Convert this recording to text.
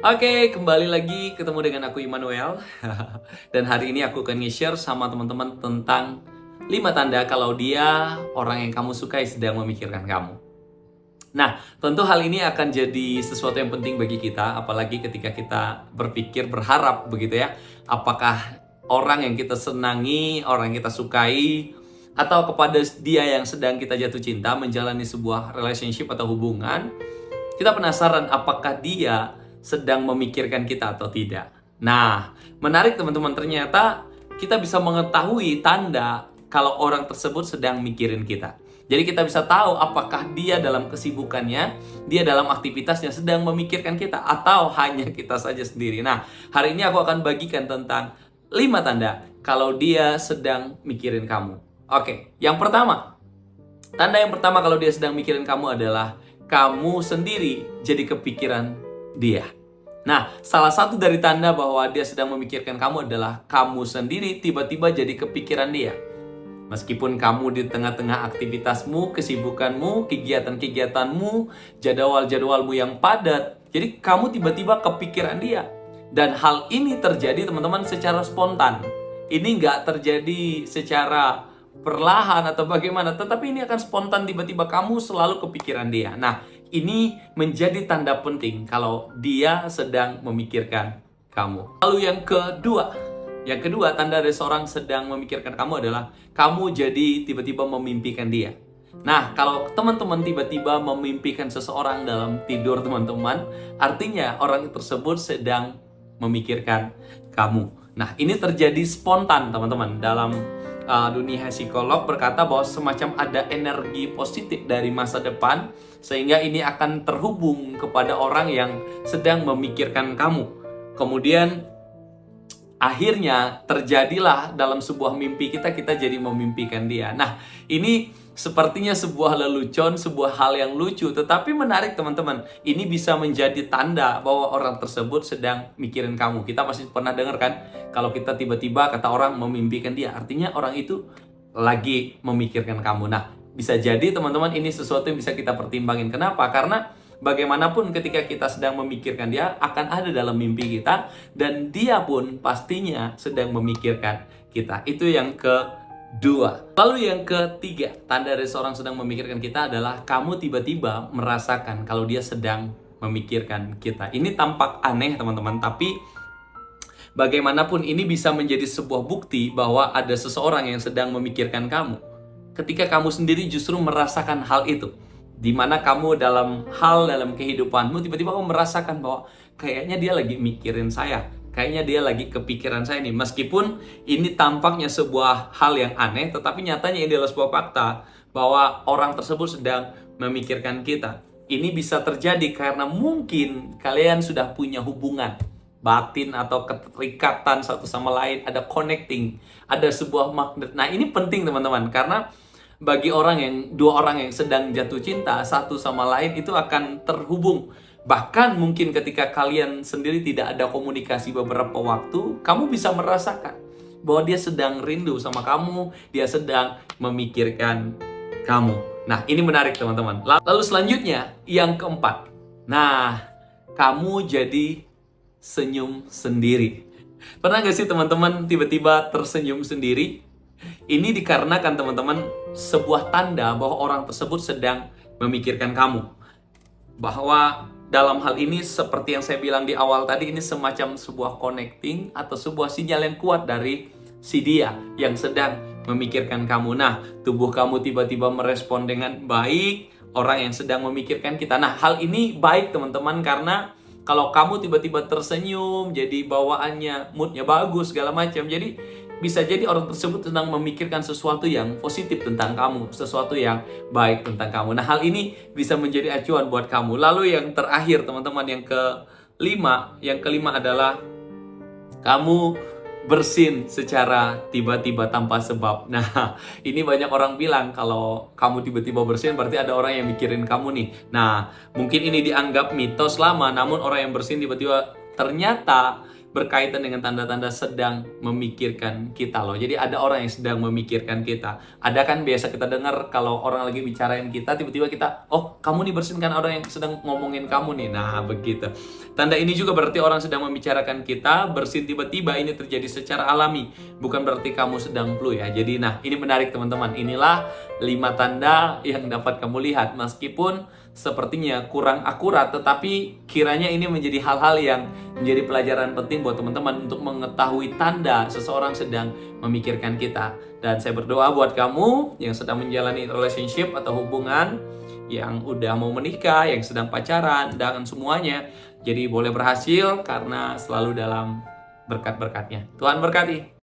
Oke, kembali lagi ketemu dengan aku Immanuel. Dan hari ini aku akan nge-share sama teman-teman tentang 5 tanda kalau dia orang yang kamu sukai sedang memikirkan kamu. Nah, tentu hal ini akan jadi sesuatu yang penting bagi kita, apalagi ketika kita berpikir, berharap begitu ya. Apakah orang yang kita senangi, orang yang kita sukai, atau kepada dia yang sedang kita jatuh cinta, menjalani sebuah relationship atau hubungan, kita penasaran apakah dia sedang memikirkan kita atau tidak. Nah, menarik teman-teman, ternyata kita bisa mengetahui tanda kalau orang tersebut sedang mikirin kita. Jadi kita bisa tahu apakah dia dalam kesibukannya, dia dalam aktivitasnya sedang memikirkan kita atau hanya kita saja sendiri. Nah, hari ini aku akan bagikan tentang 5 tanda kalau dia sedang mikirin kamu. Oke, yang pertama. Tanda yang pertama kalau dia sedang mikirin kamu adalah kamu sendiri jadi kepikiran dia. Nah, salah satu dari tanda bahwa dia sedang memikirkan kamu adalah kamu sendiri tiba-tiba jadi kepikiran dia. Meskipun kamu di tengah-tengah aktivitasmu, kesibukanmu, kegiatan-kegiatanmu, jadwal-jadwalmu yang padat, jadi kamu tiba-tiba kepikiran dia. Dan hal ini terjadi teman-teman secara spontan. Ini nggak terjadi secara perlahan atau bagaimana, tetapi ini akan spontan, tiba-tiba kamu selalu kepikiran dia. Nah, ini menjadi tanda penting kalau dia sedang memikirkan kamu. Lalu yang kedua, tanda dari seorang sedang memikirkan kamu adalah kamu jadi tiba-tiba memimpikan dia. Nah, kalau teman-teman tiba-tiba memimpikan seseorang dalam tidur teman-teman, artinya orang tersebut sedang memikirkan kamu. Nah, ini terjadi spontan teman-teman. Dalam dunia psikolog berkata bahwa semacam ada energi positif dari masa depan, sehingga ini akan terhubung kepada orang yang sedang memikirkan kamu. Kemudian akhirnya terjadilah dalam sebuah mimpi kita jadi memimpikan dia. Nah, ini sepertinya sebuah lelucon, sebuah hal yang lucu, tetapi menarik teman-teman. Ini bisa menjadi tanda bahwa orang tersebut sedang mikirin kamu. Kita pasti pernah dengar kan, kalau kita tiba-tiba kata orang memimpikan dia, artinya orang itu lagi memikirkan kamu. Nah, bisa jadi teman-teman ini sesuatu yang bisa kita pertimbangin. Kenapa? Karena bagaimanapun ketika kita sedang memikirkan dia, akan ada dalam mimpi kita, dan dia pun pastinya sedang memikirkan kita. Itu yang kedua. Lalu yang ketiga, tanda dari seorang sedang memikirkan kita adalah kamu tiba-tiba merasakan kalau dia sedang memikirkan kita. Ini tampak aneh teman-teman, tapi bagaimanapun ini bisa menjadi sebuah bukti bahwa ada seseorang yang sedang memikirkan kamu. Ketika kamu sendiri justru merasakan hal itu, di mana kamu dalam kehidupanmu tiba-tiba kamu merasakan bahwa kayaknya dia lagi mikirin saya, kayaknya dia lagi kepikiran saya nih. Meskipun ini tampaknya sebuah hal yang aneh, tetapi nyatanya ini adalah sebuah fakta bahwa orang tersebut sedang memikirkan kita. Ini bisa terjadi karena mungkin kalian sudah punya hubungan batin atau keterikatan satu sama lain, ada connecting, ada sebuah magnet. Nah, ini penting teman-teman, karena bagi dua orang yang sedang jatuh cinta satu sama lain itu akan terhubung. Bahkan mungkin ketika kalian sendiri tidak ada komunikasi beberapa waktu, kamu bisa merasakan bahwa dia sedang rindu sama kamu, dia sedang memikirkan kamu. Nah, ini menarik teman-teman. Lalu selanjutnya, yang keempat. Nah, kamu jadi senyum sendiri. Pernah gak sih teman-teman tiba-tiba tersenyum sendiri? Ini dikarenakan teman-teman sebuah tanda bahwa orang tersebut sedang memikirkan kamu. Bahwa dalam hal ini seperti yang saya bilang di awal tadi, ini semacam sebuah connecting atau sebuah sinyal yang kuat dari si dia yang sedang memikirkan kamu. Nah, tubuh kamu tiba-tiba merespon dengan baik orang yang sedang memikirkan kita. Nah, hal ini baik teman-teman, karena kalau kamu tiba-tiba tersenyum, jadi bawaannya, moodnya bagus, segala macam. Jadi bisa jadi orang tersebut sedang memikirkan sesuatu yang positif tentang kamu, sesuatu yang baik tentang kamu. Nah, hal ini bisa menjadi acuan buat kamu. Lalu yang terakhir teman-teman, yang kelima adalah kamu bersin secara tiba-tiba tanpa sebab. Nah, ini banyak orang bilang kalau kamu tiba-tiba bersin berarti ada orang yang mikirin kamu nih. Nah, mungkin ini dianggap mitos lama, namun orang yang bersin tiba-tiba ternyata berkaitan dengan tanda-tanda sedang memikirkan kita loh. Jadi ada orang yang sedang memikirkan kita. Ada kan biasa kita dengar kalau orang lagi bicarain kita, tiba-tiba kita, oh kamu nih bersin kan, orang yang sedang ngomongin kamu nih. Nah begitu. Tanda ini juga berarti orang sedang membicarakan kita, bersin tiba-tiba ini terjadi secara alami. Bukan berarti kamu sedang flu ya. Jadi nah ini menarik teman-teman. Inilah 5 tanda yang dapat kamu lihat. Meskipun sepertinya kurang akurat, tetapi kiranya ini menjadi hal-hal yang menjadi pelajaran penting buat teman-teman untuk mengetahui tanda seseorang sedang memikirkan kita. Dan saya berdoa buat kamu yang sedang menjalani relationship atau hubungan, yang udah mau menikah, yang sedang pacaran, dan semuanya. Jadi boleh berhasil karena selalu dalam berkat-berkatnya. Tuhan berkati.